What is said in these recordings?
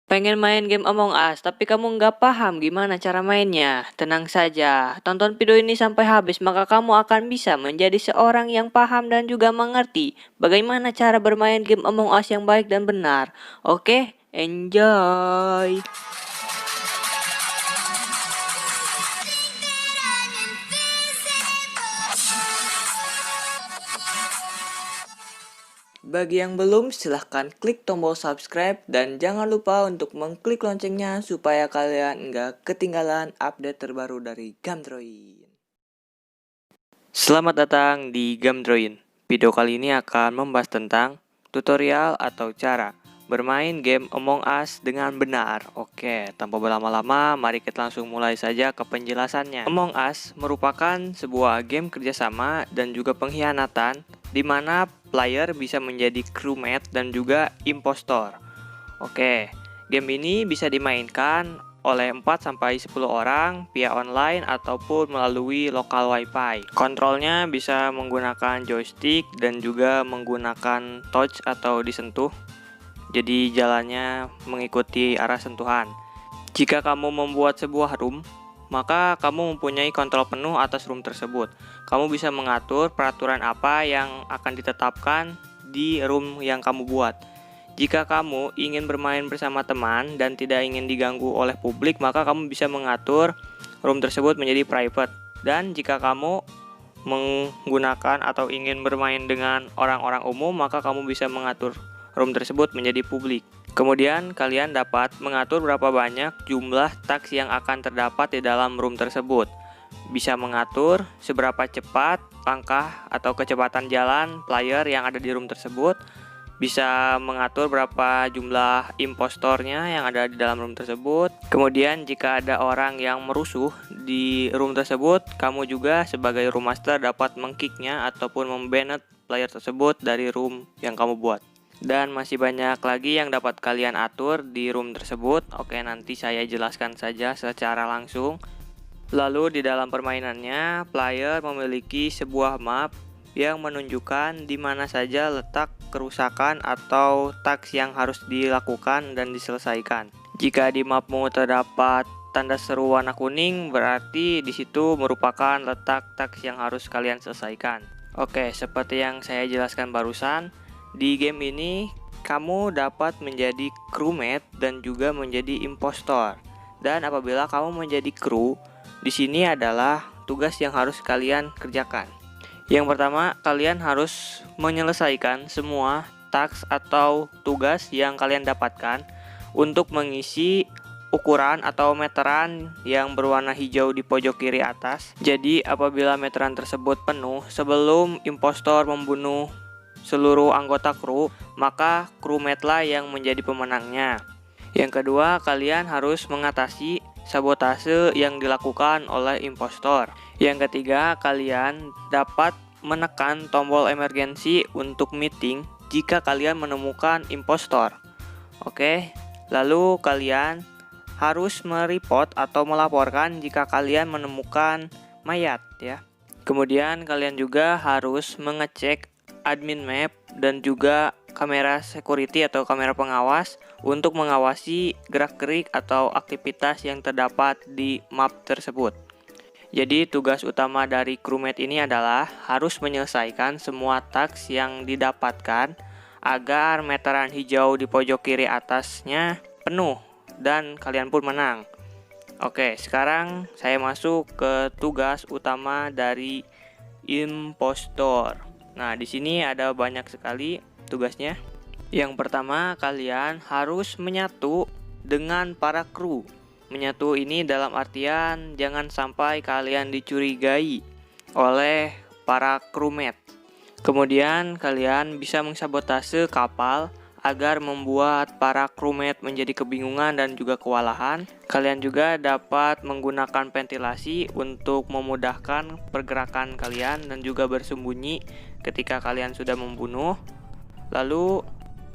Pengen main game Among Us, tapi kamu nggak paham gimana cara mainnya? Tenang saja, tonton video ini sampai habis, maka kamu akan bisa menjadi seorang yang paham dan juga mengerti bagaimana cara bermain game Among Us yang baik dan benar. Oke, enjoy! Bagi yang belum, silahkan klik tombol subscribe dan jangan lupa untuk mengklik loncengnya supaya kalian nggak ketinggalan update terbaru dari Gamdroid. Selamat datang di Gamdroid. Video kali ini akan membahas tentang tutorial atau cara bermain game Among Us dengan benar. Oke, tanpa berlama-lama, mari kita langsung mulai saja ke penjelasannya. Among Us merupakan sebuah game kerjasama dan juga pengkhianatan di mana player bisa menjadi crewmate dan juga impostor. Oke, game ini bisa dimainkan oleh 4-10 orang via online ataupun melalui lokal wifi. Kontrolnya bisa menggunakan joystick dan juga menggunakan touch atau disentuh. Jadi jalannya mengikuti arah sentuhan. Jika kamu membuat sebuah room, maka kamu mempunyai kontrol penuh atas room tersebut. Kamu bisa mengatur peraturan apa yang akan ditetapkan di room yang kamu buat. Jika kamu ingin bermain bersama teman dan tidak ingin diganggu oleh publik, maka kamu bisa mengatur room tersebut menjadi private. Dan jika kamu menggunakan atau ingin bermain dengan orang-orang umum, maka kamu bisa mengatur room tersebut menjadi publik. Kemudian kalian dapat mengatur berapa banyak jumlah task yang akan terdapat di dalam room tersebut. Bisa mengatur seberapa cepat langkah atau kecepatan jalan player yang ada di room tersebut. Bisa mengatur berapa jumlah impostornya yang ada di dalam room tersebut. Kemudian jika ada orang yang merusuh di room tersebut, kamu juga sebagai room master dapat meng-kicknya ataupun membanet player tersebut dari room yang kamu buat. Dan masih banyak lagi yang dapat kalian atur di room tersebut. Oke, nanti saya jelaskan saja secara langsung. Lalu di dalam permainannya, player memiliki sebuah map yang menunjukkan di mana saja letak kerusakan atau task yang harus dilakukan dan diselesaikan. Jika di mapmu terdapat tanda seru warna kuning, berarti di situ merupakan letak task yang harus kalian selesaikan. Oke, seperti yang saya jelaskan barusan, di game ini kamu dapat menjadi crewmate dan juga menjadi impostor. Dan apabila kamu menjadi kru, di sini adalah tugas yang harus kalian kerjakan. Yang pertama, kalian harus menyelesaikan semua task atau tugas yang kalian dapatkan untuk mengisi ukuran atau meteran yang berwarna hijau di pojok kiri atas. Jadi apabila meteran tersebut penuh sebelum impostor membunuh seluruh anggota kru, maka crewmate lah yang menjadi pemenangnya. Yang kedua, kalian harus mengatasi sabotase yang dilakukan oleh impostor. Yang ketiga, kalian dapat menekan tombol emergensi untuk meeting jika kalian menemukan impostor. Oke, lalu kalian harus mereport atau melaporkan jika kalian menemukan mayat ya. Kemudian kalian juga harus mengecek admin map dan juga kamera security atau kamera pengawas untuk mengawasi gerak-gerik atau aktivitas yang terdapat di map tersebut. Jadi tugas utama dari crewmate ini adalah harus menyelesaikan semua task yang didapatkan agar meteran hijau di pojok kiri atasnya penuh dan kalian pun menang. Oke, sekarang saya masuk ke tugas utama dari impostor. Nah, di sini ada banyak sekali tugasnya. Yang pertama, kalian harus menyatu dengan para kru. Menyatu ini dalam artian jangan sampai kalian dicurigai oleh para crewmate. Kemudian kalian bisa mensabotase kapal agar membuat para crewmate menjadi kebingungan dan juga kewalahan. Kalian juga dapat menggunakan ventilasi untuk memudahkan pergerakan kalian dan juga bersembunyi ketika kalian sudah membunuh. Lalu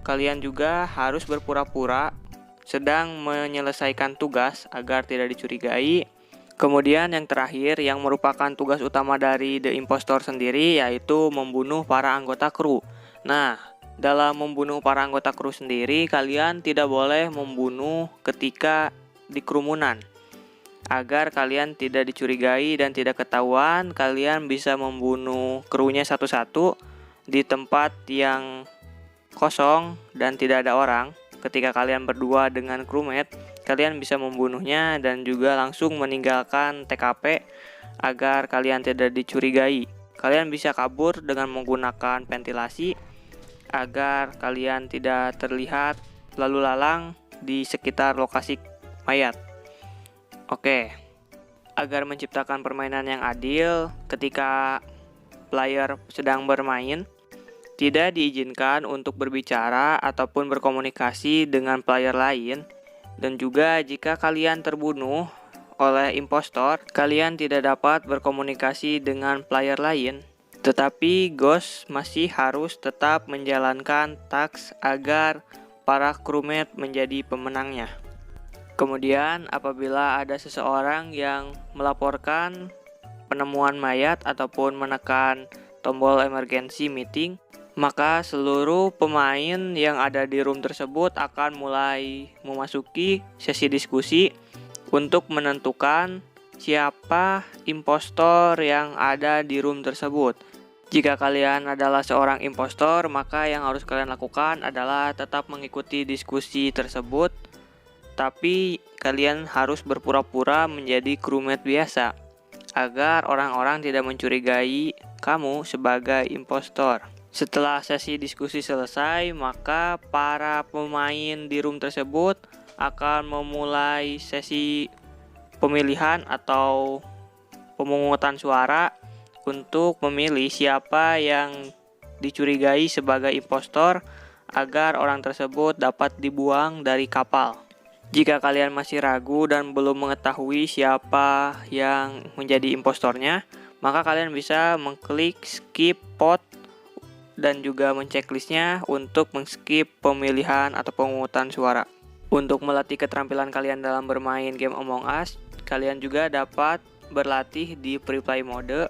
kalian juga harus berpura-pura sedang menyelesaikan tugas agar tidak dicurigai. Kemudian yang terakhir yang merupakan tugas utama dari The Impostor sendiri yaitu membunuh para anggota kru. Nah, Dalam membunuh para anggota kru sendiri, kalian tidak boleh membunuh ketika di kerumunan. Agar kalian tidak dicurigai dan tidak ketahuan, kalian bisa membunuh krunya satu-satu di tempat yang kosong dan tidak ada orang. Ketika kalian berdua dengan crewmate, kalian bisa membunuhnya dan juga langsung meninggalkan TKP agar kalian tidak dicurigai. Kalian bisa kabur dengan menggunakan ventilasi agar kalian tidak terlihat lalu lalang di sekitar lokasi mayat. Oke, agar menciptakan permainan yang adil ketika player sedang bermain, tidak diizinkan untuk berbicara ataupun berkomunikasi dengan player lain. Dan juga jika kalian terbunuh oleh impostor, kalian tidak dapat berkomunikasi dengan player lain. Tetapi Ghost masih harus tetap menjalankan task agar para crewmate menjadi pemenangnya. Kemudian apabila ada seseorang yang melaporkan penemuan mayat ataupun menekan tombol emergency meeting, maka seluruh pemain yang ada di room tersebut akan mulai memasuki sesi diskusi untuk menentukan siapa impostor yang ada di room tersebut. Jika kalian adalah seorang impostor, maka yang harus kalian lakukan adalah tetap mengikuti diskusi tersebut, tapi kalian harus berpura-pura menjadi crewmate biasa, agar orang-orang tidak mencurigai kamu sebagai impostor. Setelah sesi diskusi selesai, maka para pemain di room tersebut akan memulai sesi pemilihan atau pemungutan suara untuk memilih siapa yang dicurigai sebagai impostor agar orang tersebut dapat dibuang dari kapal. Jika kalian masih ragu dan belum mengetahui siapa yang menjadi impostornya, maka kalian bisa mengklik skip vote dan juga menchecklistnya untuk men-skip pemilihan atau pemungutan suara. Untuk melatih keterampilan kalian dalam bermain game Among Us, kalian juga dapat berlatih di pre-play mode.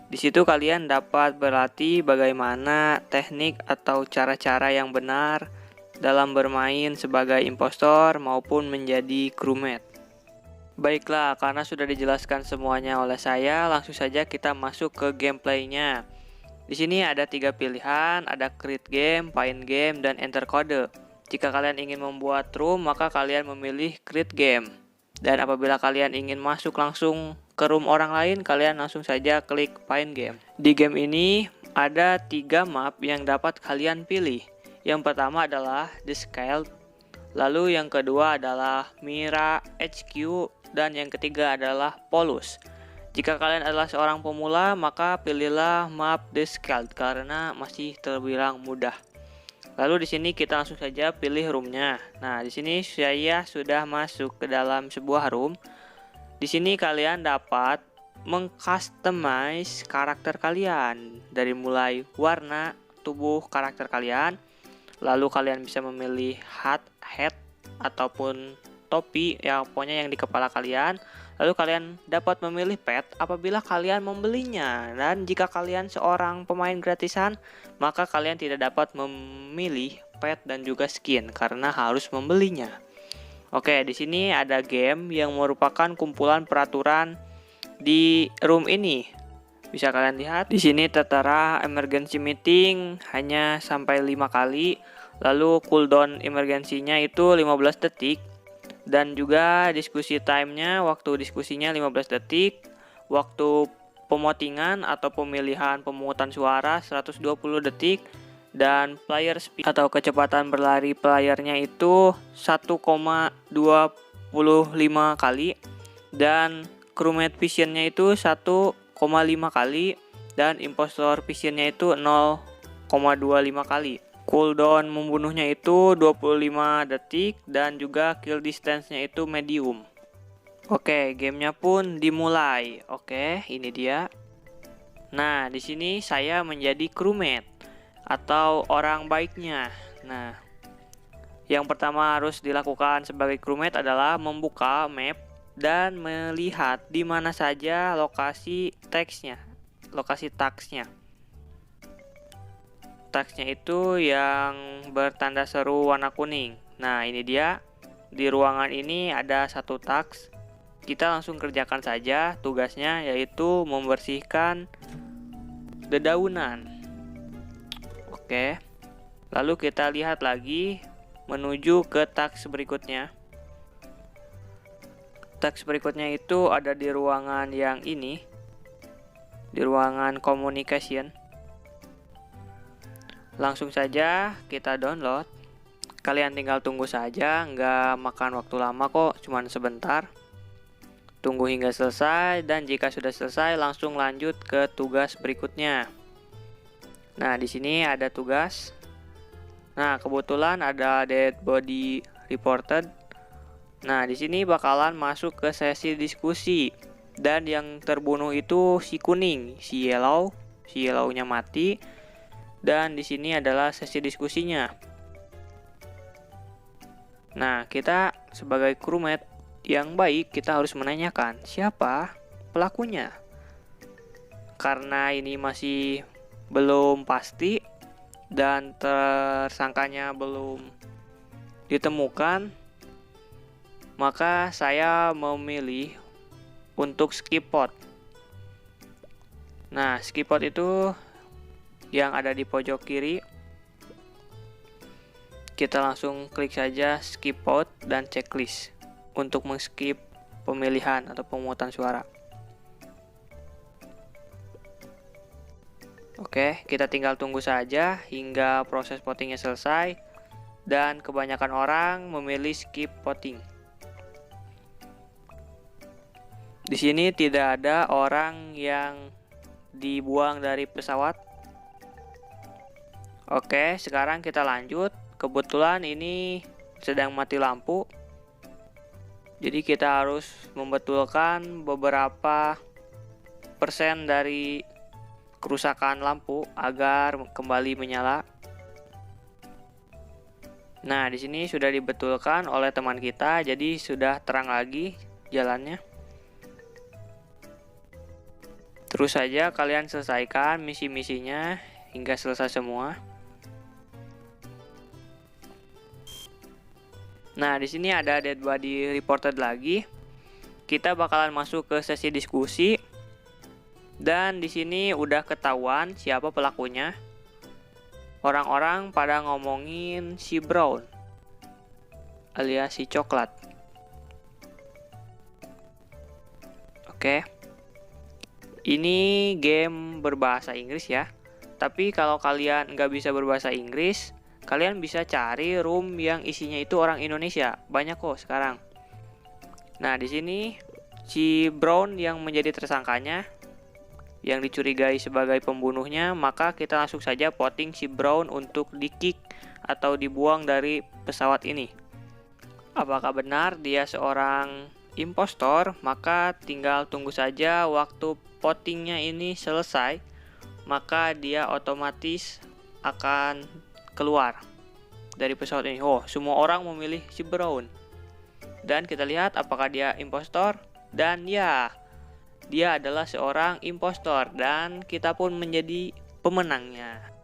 Di situ kalian dapat berlatih bagaimana teknik atau cara-cara yang benar dalam bermain sebagai impostor maupun menjadi crewmate. Baiklah, karena sudah dijelaskan semuanya oleh saya, langsung saja kita masuk ke gameplaynya. Di sini ada 3 pilihan, ada create game, find game, dan enter kode. Jika kalian ingin membuat room, maka kalian memilih create game. Dan apabila kalian ingin masuk langsung ke room orang lain, kalian langsung saja klik find game. Di game ini ada 3 map yang dapat kalian pilih. Yang pertama adalah The Scale, lalu yang kedua adalah Mira HQ, dan yang ketiga adalah Polus. Jika kalian adalah seorang pemula, maka pilihlah map The Scale karena masih terbilang mudah. Lalu di sini kita langsung saja pilih roomnya. Nah, di sini saya sudah masuk ke dalam sebuah room. Di sini kalian dapat mengcustomize karakter kalian dari mulai warna tubuh karakter kalian. Lalu kalian bisa memilih head ataupun topi, ya pokoknya yang di kepala kalian. Lalu kalian dapat memilih pet apabila kalian membelinya. Dan jika kalian seorang pemain gratisan, maka kalian tidak dapat memilih pet dan juga skin karena harus membelinya. Oke, di sini ada game yang merupakan kumpulan peraturan di room ini. Bisa kalian lihat di sini tertera emergency meeting hanya sampai 5 kali. Lalu cooldown emergensinya itu 15 detik. Dan juga diskusi time-nya, waktu diskusinya 15 detik, waktu pemotingan atau pemilihan pemungutan suara 120 detik, dan player speed atau kecepatan berlari playernya itu 1,25 kali, dan crewmate visionnya itu 1,5 kali, dan impostor visionnya itu 0,25 kali. Cooldown membunuhnya itu 25 detik dan juga kill distance-nya itu medium. Oke, gamenya pun dimulai. Oke, ini dia. Nah, di sini saya menjadi crewmate atau orang baiknya. Nah, yang pertama harus dilakukan sebagai crewmate adalah membuka map dan melihat di mana saja lokasi teksnya, lokasi tasknya. teksnya itu yang bertanda seru warna kuning. Nah, ini dia. Di ruangan ini ada satu teks. Kita langsung kerjakan saja tugasnya, yaitu membersihkan dedaunan. Oke. Lalu kita lihat lagi menuju ke teks berikutnya. Teks berikutnya itu ada di ruangan yang ini. Di ruangan communication. Langsung saja kita download. Kalian tinggal tunggu saja, nggak makan waktu lama kok, cuman sebentar. Tunggu hingga selesai, dan jika sudah selesai langsung lanjut ke tugas berikutnya. Nah, di sini ada tugas. Nah, kebetulan ada dead body reported. Nah, di sini bakalan masuk ke sesi diskusi. Dan yang terbunuh itu si kuning, si yellow. Si yellow-nya mati. Dan di sini adalah sesi diskusinya. Nah, kita sebagai crewmate yang baik, kita harus menanyakan siapa pelakunya. Karena ini masih belum pasti dan tersangkanya belum ditemukan, maka saya memilih untuk skip vote. Nah, skip vote itu yang ada di pojok kiri. Kita langsung klik saja skip vote dan checklist untuk men-skip pemilihan atau pemungutan suara. Oke, kita tinggal tunggu saja hingga proses votingnya selesai, dan kebanyakan orang memilih skip voting. Di sini tidak ada orang yang dibuang dari pesawat. Oke, sekarang kita lanjut. Kebetulan ini sedang mati lampu. Jadi kita harus membetulkan beberapa persen dari kerusakan lampu agar kembali menyala. Nah, di sini sudah dibetulkan oleh teman kita, jadi sudah terang lagi jalannya. Terus saja kalian selesaikan misi-misinya hingga selesai semua. Nah, di sini ada dead body reported lagi. Kita bakalan masuk ke sesi diskusi. Dan di sini udah ketahuan siapa pelakunya. Orang-orang pada ngomongin si Brown alias si coklat. Oke. Ini game berbahasa Inggris ya. Tapi kalau kalian nggak bisa berbahasa Inggris, kalian bisa cari room yang isinya itu orang Indonesia. Banyak kok sekarang. Nah, di sini si Brown yang menjadi tersangkanya, yang dicurigai sebagai pembunuhnya, maka kita langsung saja voting si Brown untuk di-kick atau dibuang dari pesawat ini. Apakah benar dia seorang impostor? Maka tinggal tunggu saja waktu votingnya ini selesai, maka dia otomatis akan keluar dari pesawat ini. Oh, semua orang memilih si Brown. Dan kita lihat apakah dia impostor. Dan ya, dia adalah seorang impostor. Dan kita pun menjadi pemenangnya.